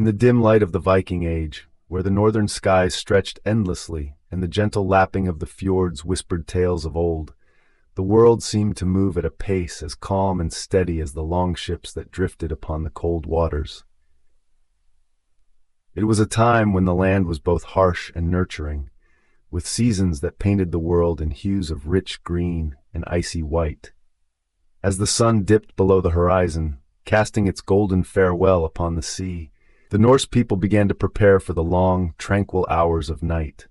In the dim light of the Viking Age, where the northern skies stretched endlessly and the gentle lapping of the fjords whispered tales of old, the world seemed to move at a pace as calm and steady as the long ships that drifted upon the cold waters. It was a time when the land was both harsh and nurturing, with seasons that painted the world in hues of rich green and icy white. As the sun dipped below the horizon, casting its golden farewell upon the sea, the Norse people began to prepare for the long, tranquil hours of night.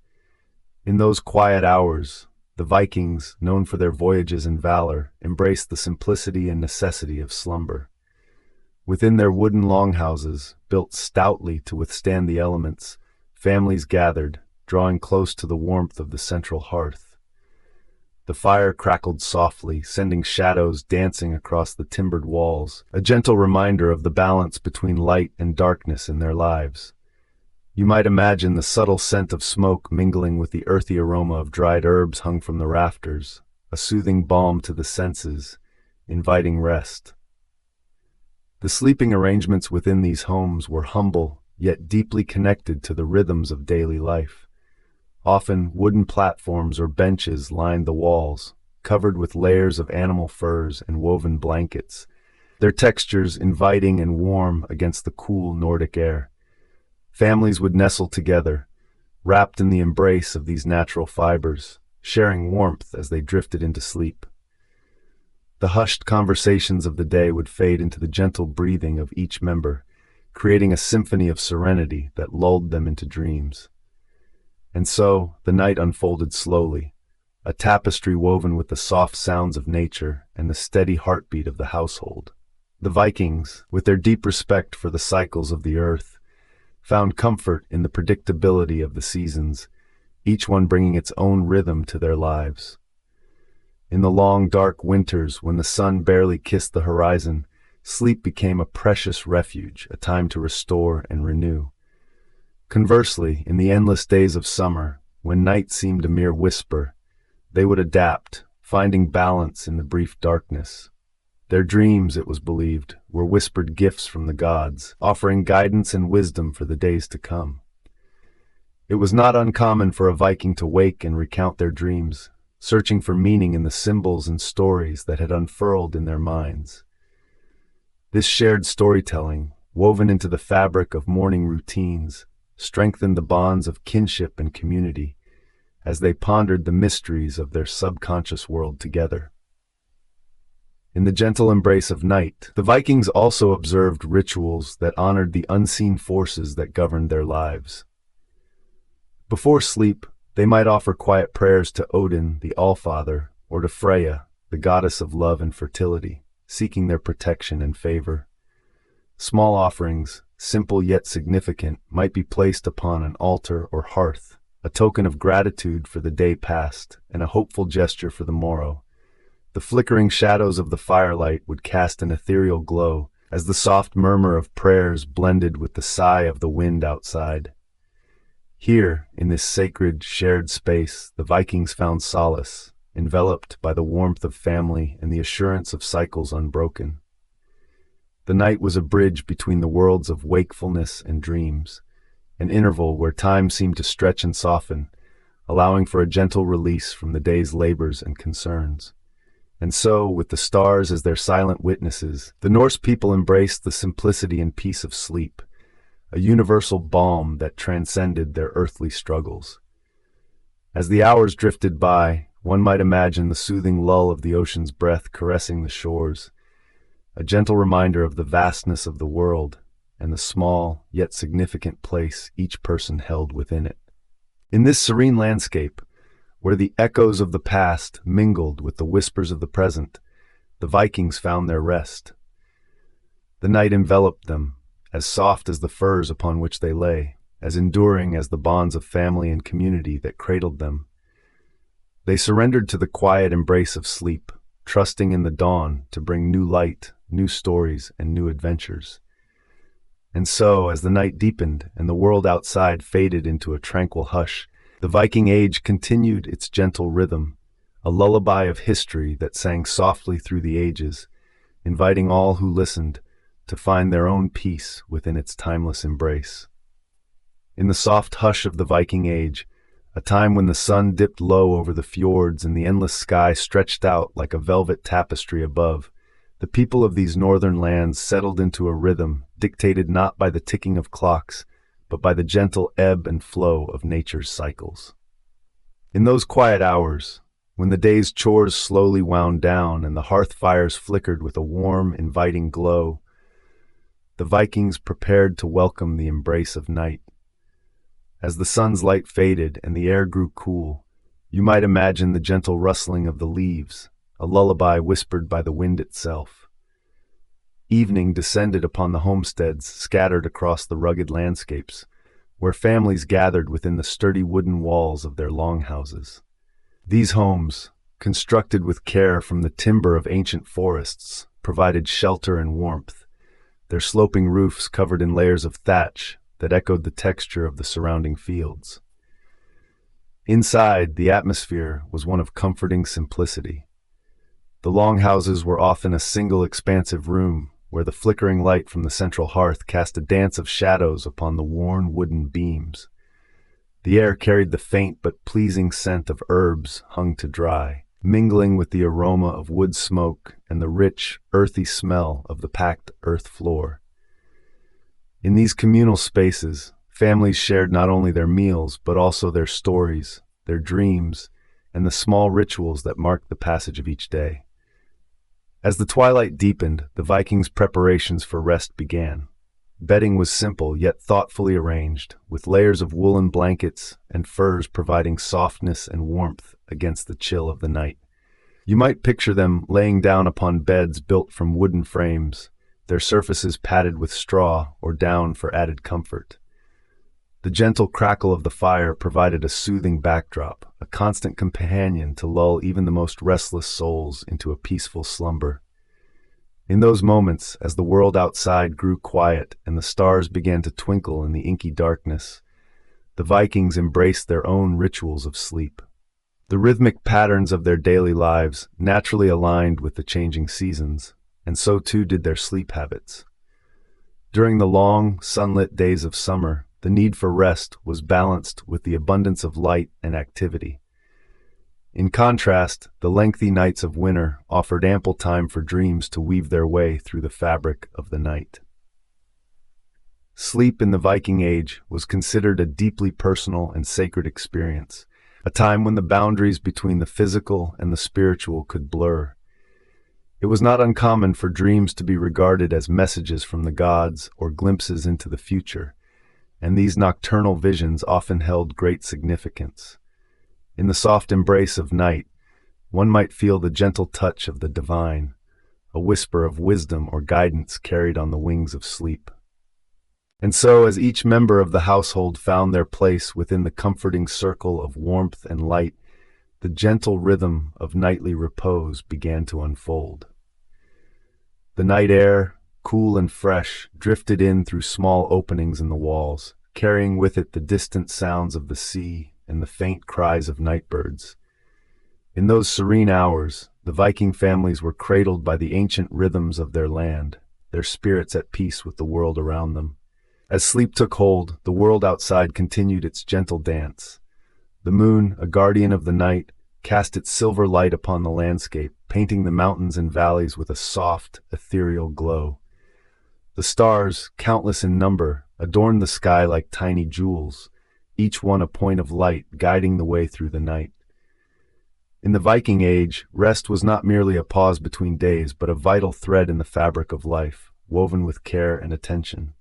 In those quiet hours, the Vikings, known for their voyages and valor, embraced the simplicity and necessity of slumber. Within their wooden longhouses, built stoutly to withstand the elements, families gathered, drawing close to the warmth of the central hearth. The fire crackled softly, sending shadows dancing across the timbered walls, a gentle reminder of the balance between light and darkness in their lives. You might imagine the subtle scent of smoke mingling with the earthy aroma of dried herbs hung from the rafters, a soothing balm to the senses, inviting rest. The sleeping arrangements within these homes were humble, yet deeply connected to the rhythms of daily life. Often, wooden platforms or benches lined the walls, covered with layers of animal furs and woven blankets, their textures inviting and warm against the cool Nordic air. Families would nestle together, wrapped in the embrace of these natural fibers, sharing warmth as they drifted into sleep. The hushed conversations of the day would fade into the gentle breathing of each member, creating a symphony of serenity that lulled them into dreams. And so, the night unfolded slowly, a tapestry woven with the soft sounds of nature and the steady heartbeat of the household. The Vikings, with their deep respect for the cycles of the earth, found comfort in the predictability of the seasons, each one bringing its own rhythm to their lives. In the long, dark winters, when the sun barely kissed the horizon, sleep became a precious refuge, a time to restore and renew. Conversely, in the endless days of summer, when night seemed a mere whisper, they would adapt, finding balance in the brief darkness. Their dreams, it was believed, were whispered gifts from the gods, offering guidance and wisdom for the days to come. It was not uncommon for a Viking to wake and recount their dreams, searching for meaning in the symbols and stories that had unfurled in their minds. This shared storytelling, woven into the fabric of morning routines, strengthened the bonds of kinship and community as they pondered the mysteries of their subconscious world together. In the gentle embrace of night, the Vikings also observed rituals that honored the unseen forces that governed their lives. Before sleep, they might offer quiet prayers to Odin, the Allfather, or to Freya, the goddess of love and fertility, seeking their protection and favor. Small offerings, simple yet significant, might be placed upon an altar or hearth, a token of gratitude for the day past and a hopeful gesture for the morrow. The flickering shadows of the firelight would cast an ethereal glow as the soft murmur of prayers blended with the sigh of the wind outside. Here, in this sacred, shared space, the Vikings found solace, enveloped by the warmth of family and the assurance of cycles unbroken. The night was a bridge between the worlds of wakefulness and dreams, an interval where time seemed to stretch and soften, allowing for a gentle release from the day's labors and concerns. And so, with the stars as their silent witnesses, the Norse people embraced the simplicity and peace of sleep, a universal balm that transcended their earthly struggles. As the hours drifted by, one might imagine the soothing lull of the ocean's breath caressing the shores, a gentle reminder of the vastness of the world and the small yet significant place each person held within it. In this serene landscape, where the echoes of the past mingled with the whispers of the present, the Vikings found their rest. The night enveloped them, as soft as the furs upon which they lay, as enduring as the bonds of family and community that cradled them. They surrendered to the quiet embrace of sleep, trusting in the dawn to bring new light, new stories, and new adventures. And so, as the night deepened and the world outside faded into a tranquil hush, the Viking Age continued its gentle rhythm, a lullaby of history that sang softly through the ages, inviting all who listened to find their own peace within its timeless embrace. In the soft hush of the Viking Age, a time when the sun dipped low over the fjords and the endless sky stretched out like a velvet tapestry above, the people of these northern lands settled into a rhythm dictated not by the ticking of clocks, but by the gentle ebb and flow of nature's cycles. In those quiet hours, when the day's chores slowly wound down and the hearth fires flickered with a warm, inviting glow, the Vikings prepared to welcome the embrace of night. As the sun's light faded and the air grew cool, you might imagine the gentle rustling of the leaves, a lullaby whispered by the wind itself. Evening descended upon the homesteads scattered across the rugged landscapes, where families gathered within the sturdy wooden walls of their longhouses. These homes, constructed with care from the timber of ancient forests, provided shelter and warmth, their sloping roofs covered in layers of thatch that echoed the texture of the surrounding fields. Inside, the atmosphere was one of comforting simplicity. The longhouses were often a single expansive room, where the flickering light from the central hearth cast a dance of shadows upon the worn wooden beams. The air carried the faint but pleasing scent of herbs hung to dry, mingling with the aroma of wood smoke and the rich, earthy smell of the packed earth floor. In these communal spaces, families shared not only their meals, but also their stories, their dreams, and the small rituals that marked the passage of each day. As the twilight deepened, the Vikings' preparations for rest began. Bedding was simple yet thoughtfully arranged, with layers of woolen blankets and furs providing softness and warmth against the chill of the night. You might picture them laying down upon beds built from wooden frames, their surfaces padded with straw or down for added comfort. The gentle crackle of the fire provided a soothing backdrop, a constant companion to lull even the most restless souls into a peaceful slumber. In those moments, as the world outside grew quiet and the stars began to twinkle in the inky darkness, the Vikings embraced their own rituals of sleep. The rhythmic patterns of their daily lives naturally aligned with the changing seasons, and so too did their sleep habits. During the long, sunlit days of summer, the need for rest was balanced with the abundance of light and activity. In contrast, the lengthy nights of winter offered ample time for dreams to weave their way through the fabric of the night. Sleep in the Viking Age was considered a deeply personal and sacred experience, a time when the boundaries between the physical and the spiritual could blur. It was not uncommon for dreams to be regarded as messages from the gods or glimpses into the future, and these nocturnal visions often held great significance. In the soft embrace of night, one might feel the gentle touch of the divine, a whisper of wisdom or guidance carried on the wings of sleep. And so, as each member of the household found their place within the comforting circle of warmth and light, the gentle rhythm of nightly repose began to unfold. The night air, cool and fresh, drifted in through small openings in the walls, carrying with it the distant sounds of the sea and the faint cries of nightbirds. In those serene hours, the Viking families were cradled by the ancient rhythms of their land, their spirits at peace with the world around them. As sleep took hold, the world outside continued its gentle dance. The moon, a guardian of the night, cast its silver light upon the landscape, painting the mountains and valleys with a soft, ethereal glow. The stars, countless in number, adorned the sky like tiny jewels, each one a point of light guiding the way through the night. In the Viking Age, rest was not merely a pause between days, but a vital thread in the fabric of life, woven with care and attention.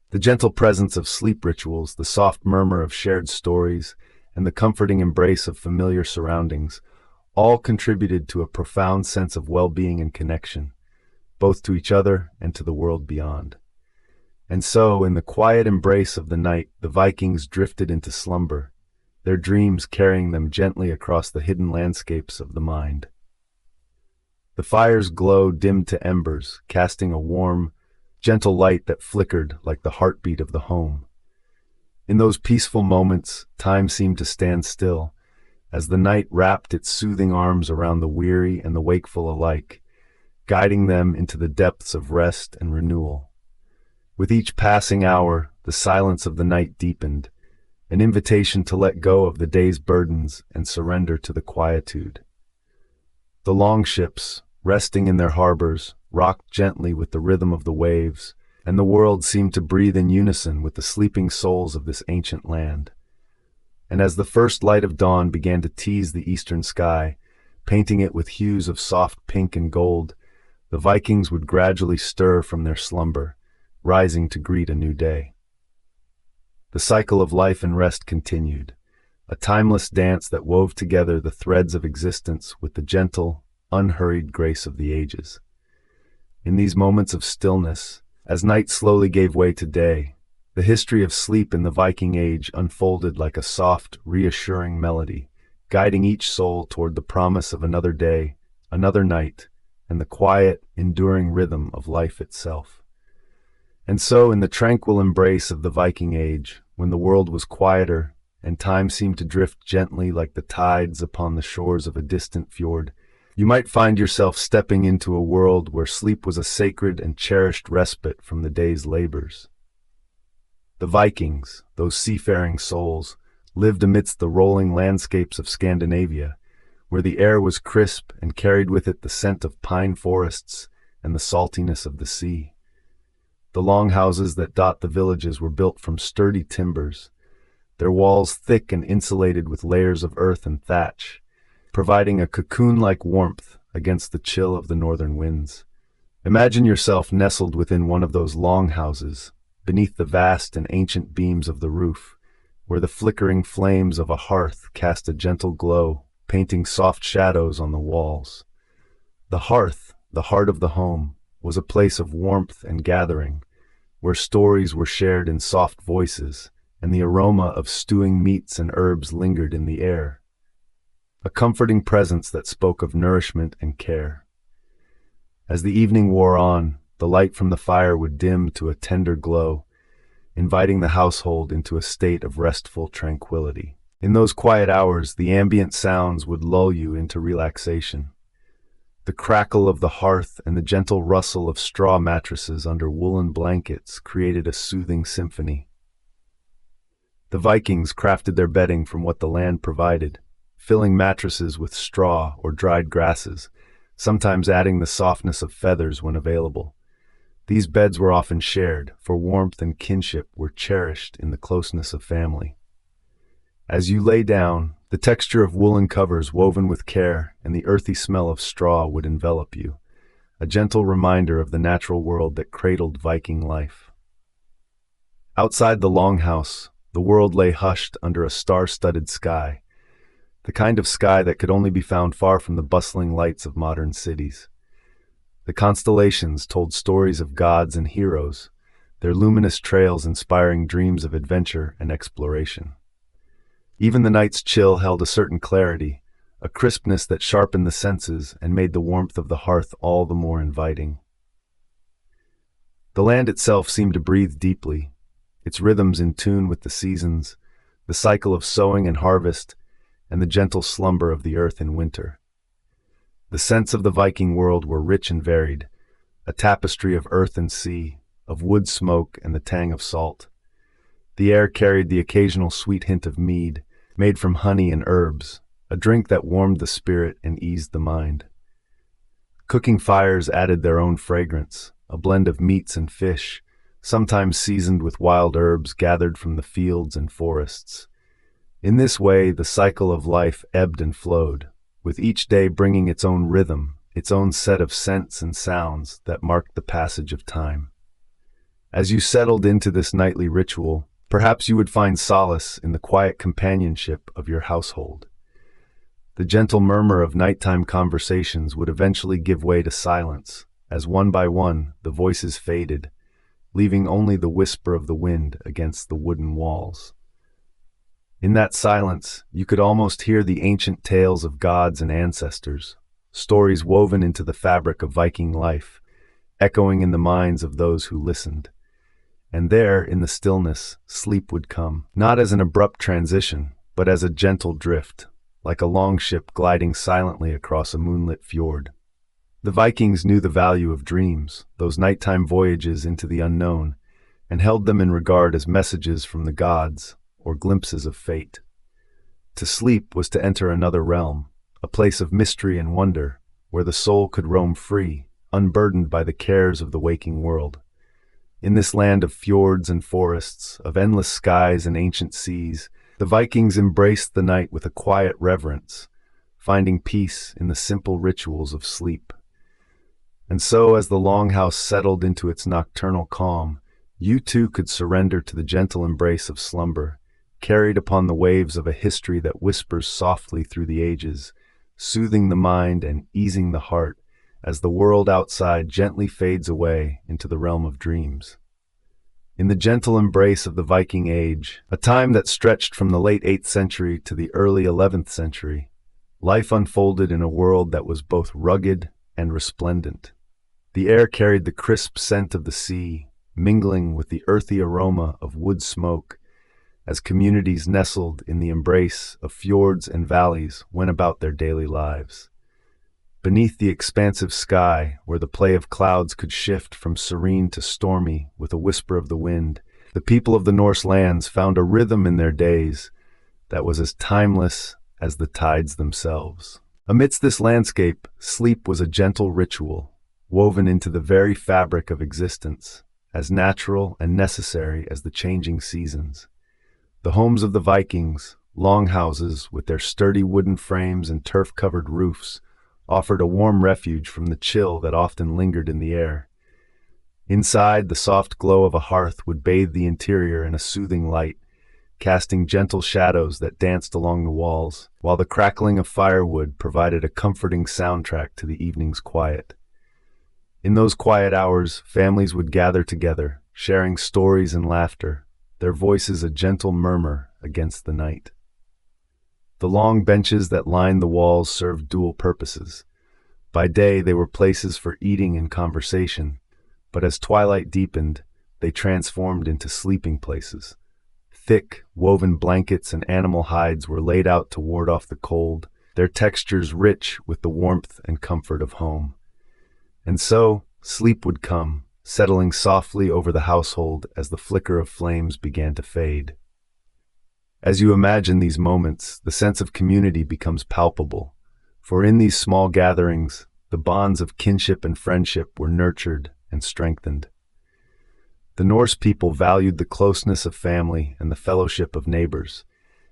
The gentle presence of sleep rituals, the soft murmur of shared stories, and the comforting embrace of familiar surroundings all contributed to a profound sense of well-being and connection, both to each other and to the world beyond. And so, in the quiet embrace of the night, the Vikings drifted into slumber, their dreams carrying them gently across the hidden landscapes of the mind. The fire's glow dimmed to embers, casting a warm, gentle light that flickered like the heartbeat of the home. In those peaceful moments, time seemed to stand still, as the night wrapped its soothing arms around the weary and the wakeful alike, guiding them into the depths of rest and renewal. With each passing hour, the silence of the night deepened, an invitation to let go of the day's burdens and surrender to the quietude. The longships, resting in their harbors, rocked gently with the rhythm of the waves, and the world seemed to breathe in unison with the sleeping souls of this ancient land. And as the first light of dawn began to tease the eastern sky, painting it with hues of soft pink and gold, the Vikings would gradually stir from their slumber, rising to greet a new day. The cycle of life and rest continued, a timeless dance that wove together the threads of existence with the gentle, unhurried grace of the ages. In these moments of stillness, as night slowly gave way to day, the history of sleep in the Viking Age unfolded like a soft, reassuring melody, guiding each soul toward the promise of another day, another night, and the quiet, enduring rhythm of life itself. And so, in the tranquil embrace of the Viking Age, when the world was quieter and time seemed to drift gently like the tides upon the shores of a distant fjord, you might find yourself stepping into a world where sleep was a sacred and cherished respite from the day's labors. The Vikings, those seafaring souls, lived amidst the rolling landscapes of Scandinavia, where the air was crisp and carried with it the scent of pine forests and the saltiness of the sea. The longhouses that dot the villages were built from sturdy timbers, their walls thick and insulated with layers of earth and thatch, providing a cocoon-like warmth against the chill of the northern winds. Imagine yourself nestled within one of those longhouses, beneath the vast and ancient beams of the roof, where the flickering flames of a hearth cast a gentle glow, painting soft shadows on the walls. The hearth, the heart of the home, was a place of warmth and gathering, where stories were shared in soft voices, and the aroma of stewing meats and herbs lingered in the air. A comforting presence that spoke of nourishment and care. As the evening wore on, the light from the fire would dim to a tender glow, inviting the household into a state of restful tranquility. In those quiet hours, the ambient sounds would lull you into relaxation. The crackle of the hearth and the gentle rustle of straw mattresses under woolen blankets created a soothing symphony. The Vikings crafted their bedding from what the land provided, filling mattresses with straw or dried grasses, sometimes adding the softness of feathers when available. These beds were often shared, for warmth and kinship were cherished in the closeness of family. As you lay down, the texture of woolen covers woven with care and the earthy smell of straw would envelop you, a gentle reminder of the natural world that cradled Viking life. Outside the longhouse, the world lay hushed under a star-studded sky, the kind of sky that could only be found far from the bustling lights of modern cities. The constellations told stories of gods and heroes, their luminous trails inspiring dreams of adventure and exploration. Even the night's chill held a certain clarity, a crispness that sharpened the senses and made the warmth of the hearth all the more inviting. The land itself seemed to breathe deeply, its rhythms in tune with the seasons, the cycle of sowing and harvest, and the gentle slumber of the earth in winter. The scents of the Viking world were rich and varied, a tapestry of earth and sea, of wood smoke and the tang of salt. The air carried the occasional sweet hint of mead, made from honey and herbs, a drink that warmed the spirit and eased the mind. Cooking fires added their own fragrance, a blend of meats and fish, sometimes seasoned with wild herbs gathered from the fields and forests. In this way, the cycle of life ebbed and flowed, with each day bringing its own rhythm, its own set of scents and sounds that marked the passage of time. As you settled into this nightly ritual, perhaps you would find solace in the quiet companionship of your household. The gentle murmur of nighttime conversations would eventually give way to silence, as one by one the voices faded, leaving only the whisper of the wind against the wooden walls. In that silence, you could almost hear the ancient tales of gods and ancestors, stories woven into the fabric of Viking life, echoing in the minds of those who listened. And there, in the stillness, sleep would come, not as an abrupt transition, but as a gentle drift, like a longship gliding silently across a moonlit fjord. The Vikings knew the value of dreams, those nighttime voyages into the unknown, and held them in regard as messages from the gods or glimpses of fate. To sleep was to enter another realm, a place of mystery and wonder, where the soul could roam free, unburdened by the cares of the waking world. In this land of fjords and forests, of endless skies and ancient seas, the Vikings embraced the night with a quiet reverence, finding peace in the simple rituals of sleep. And so, as the longhouse settled into its nocturnal calm, you too could surrender to the gentle embrace of slumber, carried upon the waves of a history that whispers softly through the ages, soothing the mind and easing the heart as the world outside gently fades away into the realm of dreams. In the gentle embrace of the Viking Age, a time that stretched from the late 8th century to the early 11th century, life unfolded in a world that was both rugged and resplendent. The air carried the crisp scent of the sea, mingling with the earthy aroma of wood smoke, as communities nestled in the embrace of fjords and valleys went about their daily lives. Beneath the expansive sky, where the play of clouds could shift from serene to stormy with a whisper of the wind, the people of the Norse lands found a rhythm in their days that was as timeless as the tides themselves. Amidst this landscape, sleep was a gentle ritual, woven into the very fabric of existence, as natural and necessary as the changing seasons. The homes of the Vikings, longhouses with their sturdy wooden frames and turf-covered roofs, offered a warm refuge from the chill that often lingered in the air. Inside, the soft glow of a hearth would bathe the interior in a soothing light, casting gentle shadows that danced along the walls, while the crackling of firewood provided a comforting soundtrack to the evening's quiet. In those quiet hours, families would gather together, sharing stories and laughter, their voices a gentle murmur against the night. The long benches that lined the walls served dual purposes. By day, they were places for eating and conversation, but as twilight deepened, they transformed into sleeping places. Thick, woven blankets and animal hides were laid out to ward off the cold, their textures rich with the warmth and comfort of home. And so, sleep would come, settling softly over the household as the flicker of flames began to fade. As you imagine these moments, the sense of community becomes palpable, for in these small gatherings, the bonds of kinship and friendship were nurtured and strengthened. The Norse people valued the closeness of family and the fellowship of neighbors,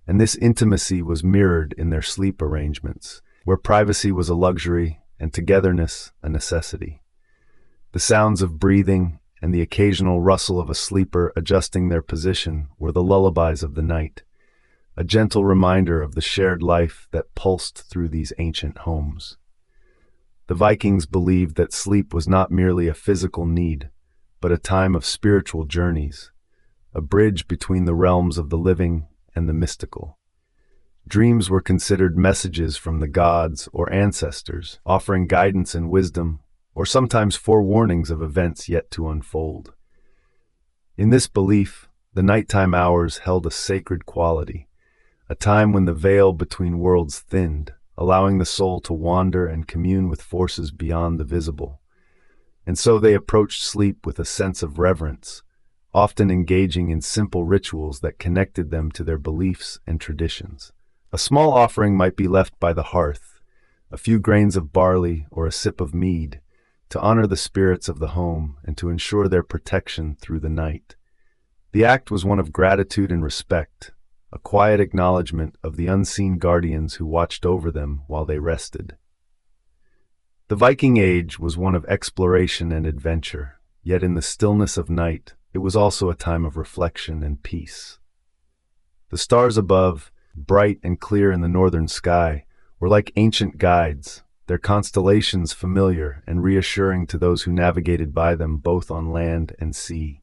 and this intimacy was mirrored in their sleep arrangements, where privacy was a luxury and togetherness a necessity. The sounds of breathing and the occasional rustle of a sleeper adjusting their position were the lullabies of the night, a gentle reminder of the shared life that pulsed through these ancient homes. The Vikings believed that sleep was not merely a physical need, but a time of spiritual journeys, a bridge between the realms of the living and the mystical. Dreams were considered messages from the gods or ancestors, offering guidance and wisdom, or sometimes forewarnings of events yet to unfold. In this belief, the nighttime hours held a sacred quality, a time when the veil between worlds thinned, allowing the soul to wander and commune with forces beyond the visible. And so they approached sleep with a sense of reverence, often engaging in simple rituals that connected them to their beliefs and traditions. A small offering might be left by the hearth, a few grains of barley or a sip of mead, to honor the spirits of the home and to ensure their protection through the night. The act was one of gratitude and respect, a quiet acknowledgement of the unseen guardians who watched over them while they rested. The Viking Age was one of exploration and adventure, yet in the stillness of night, it was also a time of reflection and peace. The stars above, bright and clear in the northern sky, were like ancient guides, their constellations familiar and reassuring to those who navigated by them both on land and sea.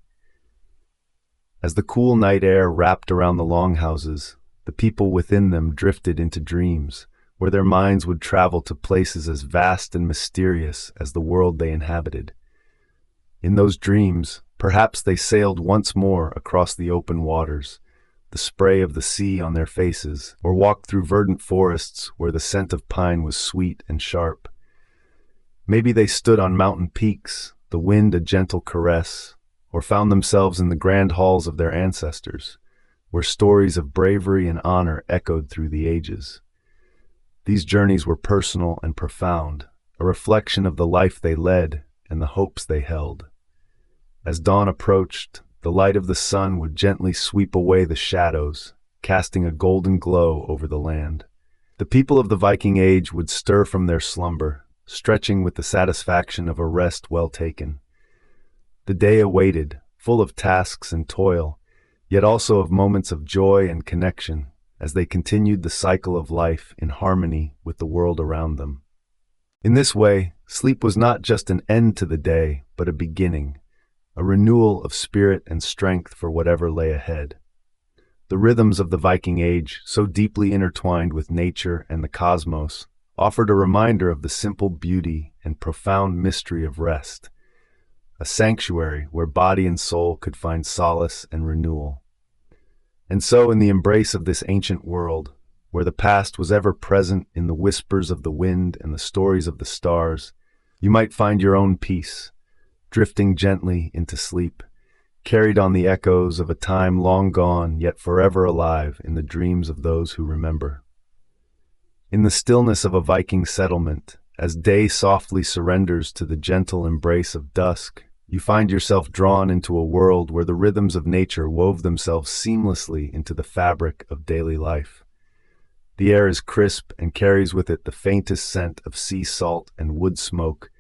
As the cool night air wrapped around the longhouses, the people within them drifted into dreams, where their minds would travel to places as vast and mysterious as the world they inhabited. In those dreams, perhaps they sailed once more across the open waters, the spray of the sea on their faces, or walked through verdant forests where the scent of pine was sweet and sharp. Maybe they stood on mountain peaks, the wind a gentle caress, or found themselves in the grand halls of their ancestors, where stories of bravery and honor echoed through the ages. These journeys were personal and profound, a reflection of the life they led and the hopes they held. As dawn approached, the light of the sun would gently sweep away the shadows, casting a golden glow over the land. The people of the Viking Age would stir from their slumber, stretching with the satisfaction of a rest well taken. The day awaited, full of tasks and toil, yet also of moments of joy and connection, as they continued the cycle of life in harmony with the world around them. In this way, sleep was not just an end to the day, but a beginning, a renewal of spirit and strength for whatever lay ahead. The rhythms of the Viking Age, so deeply intertwined with nature and the cosmos, offered a reminder of the simple beauty and profound mystery of rest, a sanctuary where body and soul could find solace and renewal. And so, in the embrace of this ancient world, where the past was ever present in the whispers of the wind and the stories of the stars, you might find your own peace, drifting gently into sleep, carried on the echoes of a time long gone yet forever alive in the dreams of those who remember. In the stillness of a Viking settlement, as day softly surrenders to the gentle embrace of dusk, you find yourself drawn into a world where the rhythms of nature wove themselves seamlessly into the fabric of daily life. The air is crisp and carries with it the faintest scent of sea salt and wood smoke,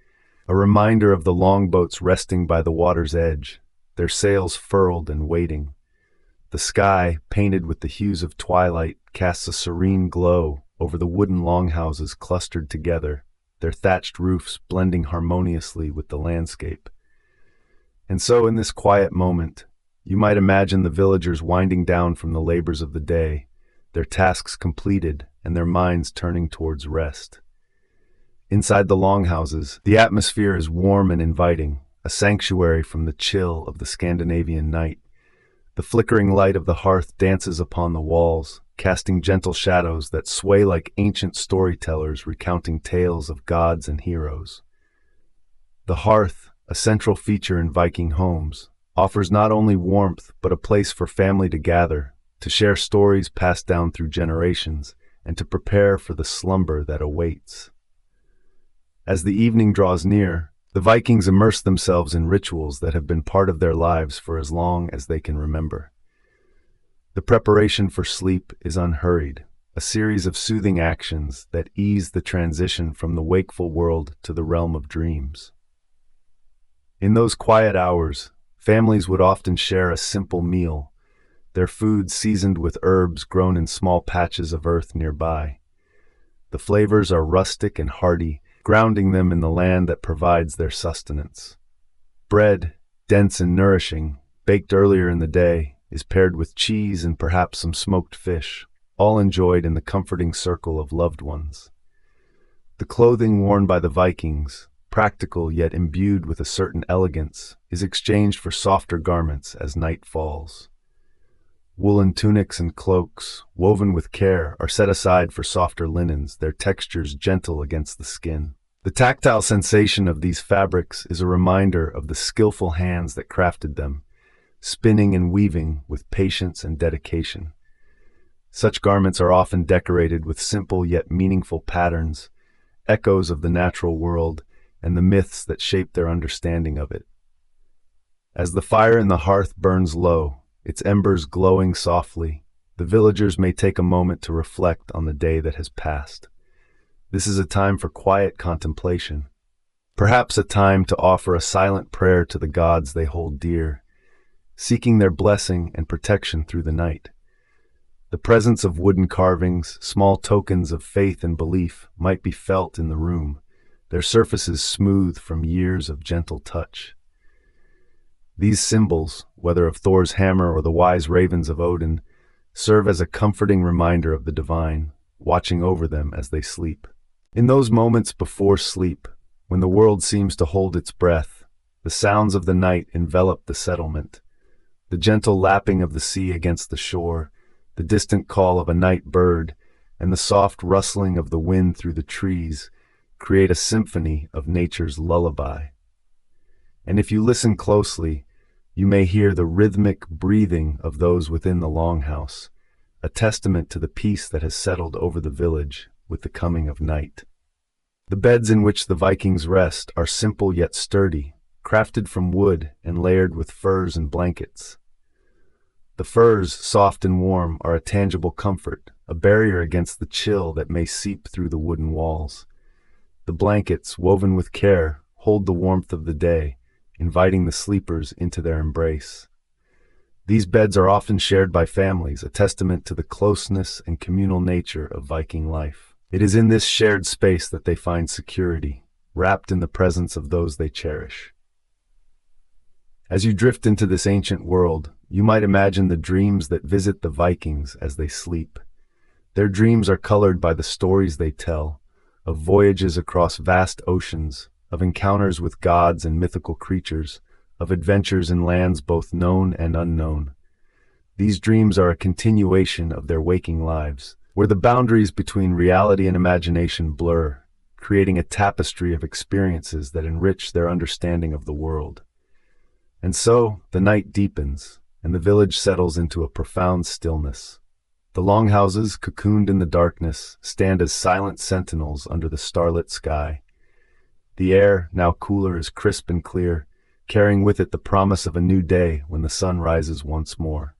a reminder of the longboats resting by the water's edge, their sails furled and waiting. The sky, painted with the hues of twilight, casts a serene glow over the wooden longhouses clustered together, their thatched roofs blending harmoniously with the landscape. And so, in this quiet moment, you might imagine the villagers winding down from the labors of the day, their tasks completed and their minds turning towards rest. Inside the longhouses, the atmosphere is warm and inviting, a sanctuary from the chill of the Scandinavian night. The flickering light of the hearth dances upon the walls, casting gentle shadows that sway like ancient storytellers recounting tales of gods and heroes. The hearth, a central feature in Viking homes, offers not only warmth but a place for family to gather, to share stories passed down through generations, and to prepare for the slumber that awaits. As the evening draws near, the Vikings immerse themselves in rituals that have been part of their lives for as long as they can remember. The preparation for sleep is unhurried, a series of soothing actions that ease the transition from the wakeful world to the realm of dreams. In those quiet hours, families would often share a simple meal, their food seasoned with herbs grown in small patches of earth nearby. The flavors are rustic and hearty, grounding them in the land that provides their sustenance. Bread, dense and nourishing, baked earlier in the day, is paired with cheese and perhaps some smoked fish, all enjoyed in the comforting circle of loved ones. The clothing worn by the Vikings, practical yet imbued with a certain elegance, is exchanged for softer garments as night falls. Woolen tunics and cloaks, woven with care, are set aside for softer linens, their textures gentle against the skin. The tactile sensation of these fabrics is a reminder of the skillful hands that crafted them, spinning and weaving with patience and dedication. Such garments are often decorated with simple yet meaningful patterns, echoes of the natural world, and the myths that shape their understanding of it. As the fire in the hearth burns low, its embers glowing softly, the villagers may take a moment to reflect on the day that has passed. This is a time for quiet contemplation, perhaps a time to offer a silent prayer to the gods they hold dear, seeking their blessing and protection through the night. The presence of wooden carvings, small tokens of faith and belief, might be felt in the room, their surfaces smooth from years of gentle touch. These symbols, whether of Thor's hammer or the wise ravens of Odin, serve as a comforting reminder of the divine, watching over them as they sleep. In those moments before sleep, when the world seems to hold its breath, the sounds of the night envelop the settlement. The gentle lapping of the sea against the shore, the distant call of a night bird, and the soft rustling of the wind through the trees create a symphony of nature's lullaby. And if you listen closely, You may hear the rhythmic breathing of those within the longhouse, a testament to the peace that has settled over the village with the coming of night. The beds in which the Vikings rest are simple yet sturdy, crafted from wood and layered with furs and blankets. The furs, soft and warm, are a tangible comfort, a barrier against the chill that may seep through the wooden walls. The blankets, woven with care, hold the warmth of the day, inviting the sleepers into their embrace. These beds are often shared by families, a testament to the closeness and communal nature of Viking life. It is in this shared space that they find security, wrapped in the presence of those they cherish. As you drift into this ancient world, you might imagine the dreams that visit the Vikings as they sleep. Their dreams are colored by the stories they tell, of voyages across vast oceans, of encounters with gods and mythical creatures, of adventures in lands both known and unknown. These dreams are a continuation of their waking lives, where the boundaries between reality and imagination blur, creating a tapestry of experiences that enrich their understanding of the world. And so, the night deepens, and the village settles into a profound stillness. The longhouses, cocooned in the darkness, stand as silent sentinels under the starlit sky. The air, now cooler, is crisp and clear, carrying with it the promise of a new day when the sun rises once more.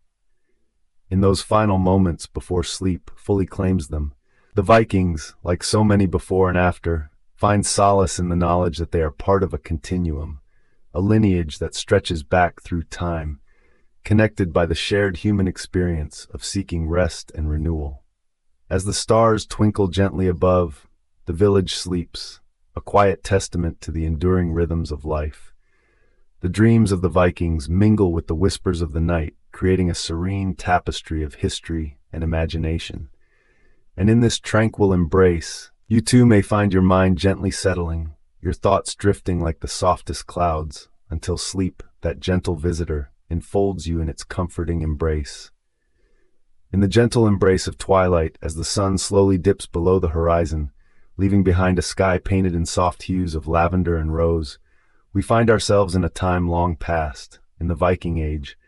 In those final moments before sleep fully claims them, the Vikings, like so many before and after, find solace in the knowledge that they are part of a continuum, a lineage that stretches back through time, connected by the shared human experience of seeking rest and renewal. As the stars twinkle gently above, the village sleeps, a quiet testament to the enduring rhythms of life. The dreams of the Vikings mingle with the whispers of the night, creating a serene tapestry of history and imagination. And in this tranquil embrace, you too may find your mind gently settling, your thoughts drifting like the softest clouds, until sleep, that gentle visitor, enfolds you in its comforting embrace. In the gentle embrace of twilight, as the sun slowly dips below the horizon, leaving behind a sky painted in soft hues of lavender and rose, we find ourselves in a time long past, in the Viking Age,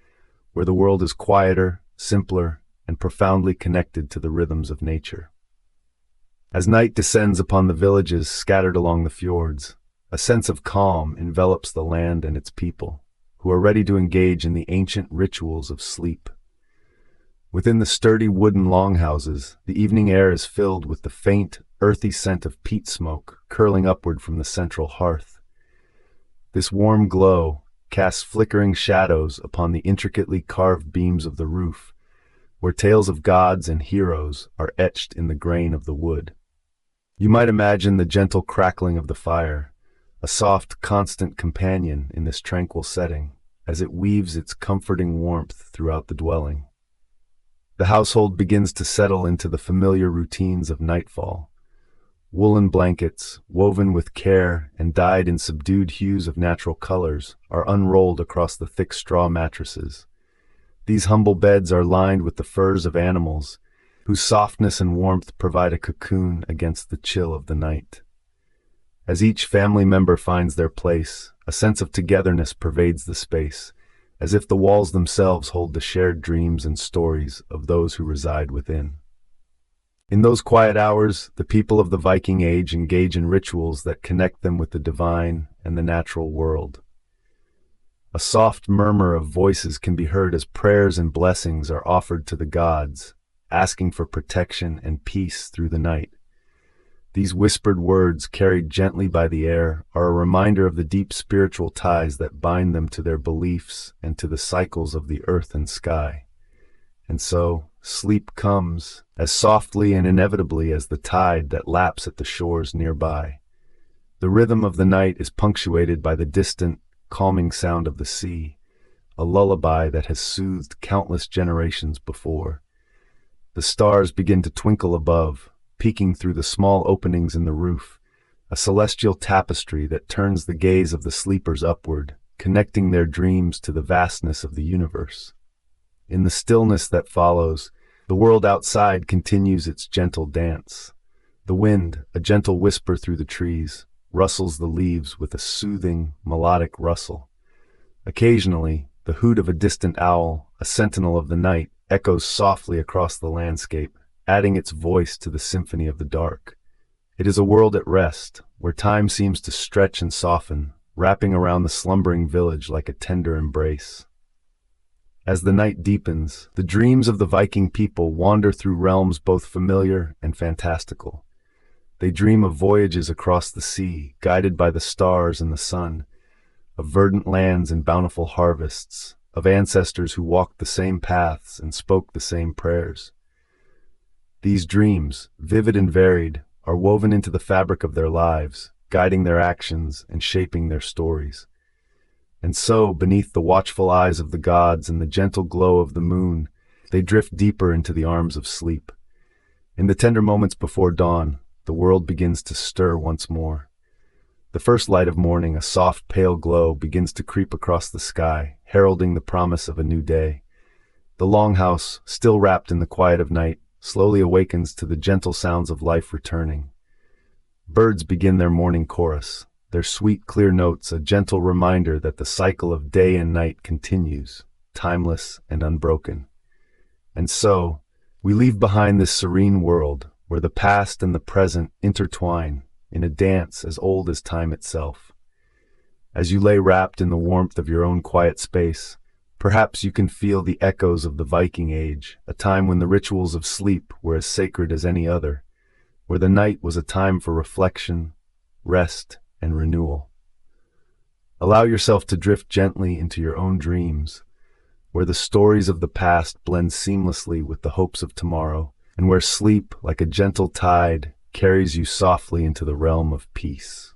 where the world is quieter, simpler, and profoundly connected to the rhythms of nature. As night descends upon the villages scattered along the fjords, a sense of calm envelops the land and its people, who are ready to engage in the ancient rituals of sleep. Within the sturdy wooden longhouses, the evening air is filled with the faint, earthy scent of peat smoke curling upward from the central hearth. This warm glow casts flickering shadows upon the intricately carved beams of the roof, where tales of gods and heroes are etched in the grain of the wood. You might imagine the gentle crackling of the fire, a soft, constant companion in this tranquil setting, as it weaves its comforting warmth throughout the dwelling. The household begins to settle into the familiar routines of nightfall. Woolen blankets, woven with care and dyed in subdued hues of natural colors, are unrolled across the thick straw mattresses. These humble beds are lined with the furs of animals, whose softness and warmth provide a cocoon against the chill of the night. As each family member finds their place, a sense of togetherness pervades the space, as if the walls themselves hold the shared dreams and stories of those who reside within. In those quiet hours, the people of the Viking Age engage in rituals that connect them with the divine and the natural world. A soft murmur of voices can be heard as prayers and blessings are offered to the gods, asking for protection and peace through the night. These whispered words, carried gently by the air, are a reminder of the deep spiritual ties that bind them to their beliefs and to the cycles of the earth and sky. And so, sleep comes, as softly and inevitably as the tide that laps at the shores nearby. The rhythm of the night is punctuated by the distant, calming sound of the sea, a lullaby that has soothed countless generations before. The stars begin to twinkle above, peeking through the small openings in the roof, a celestial tapestry that turns the gaze of the sleepers upward, connecting their dreams to the vastness of the universe. In the stillness that follows, the world outside continues its gentle dance. The wind, a gentle whisper through the trees, rustles the leaves with a soothing, melodic rustle. Occasionally, The hoot of a distant owl, a sentinel of the night, echoes softly across the landscape, adding its voice to the symphony of the dark. It is a world at rest, where time seems to stretch and soften, wrapping around the slumbering village like a tender embrace. As the night deepens, the dreams of the Viking people wander through realms both familiar and fantastical. They dream of voyages across the sea, guided by the stars and the sun, of verdant lands and bountiful harvests, of ancestors who walked the same paths and spoke the same prayers. These dreams, vivid and varied, are woven into the fabric of their lives, guiding their actions and shaping their stories. And so, beneath the watchful eyes of the gods and the gentle glow of the moon, they drift deeper into the arms of sleep. In the tender moments before dawn, the world begins to stir once more. The first light of morning, a soft, pale glow, begins to creep across the sky, heralding the promise of a new day. The longhouse, still wrapped in the quiet of night, slowly awakens to the gentle sounds of life returning. Birds begin their morning chorus, their sweet, clear notes a gentle reminder that the cycle of day and night continues, timeless and unbroken. And so, we leave behind this serene world, where the past and the present intertwine in a dance as old as time itself. As you lay wrapped in the warmth of your own quiet space, perhaps you can feel the echoes of the Viking Age, a time when the rituals of sleep were as sacred as any other, where the night was a time for reflection, rest, and renewal. Allow yourself to drift gently into your own dreams, where the stories of the past blend seamlessly with the hopes of tomorrow, and where sleep, like a gentle tide, carries you softly into the realm of peace.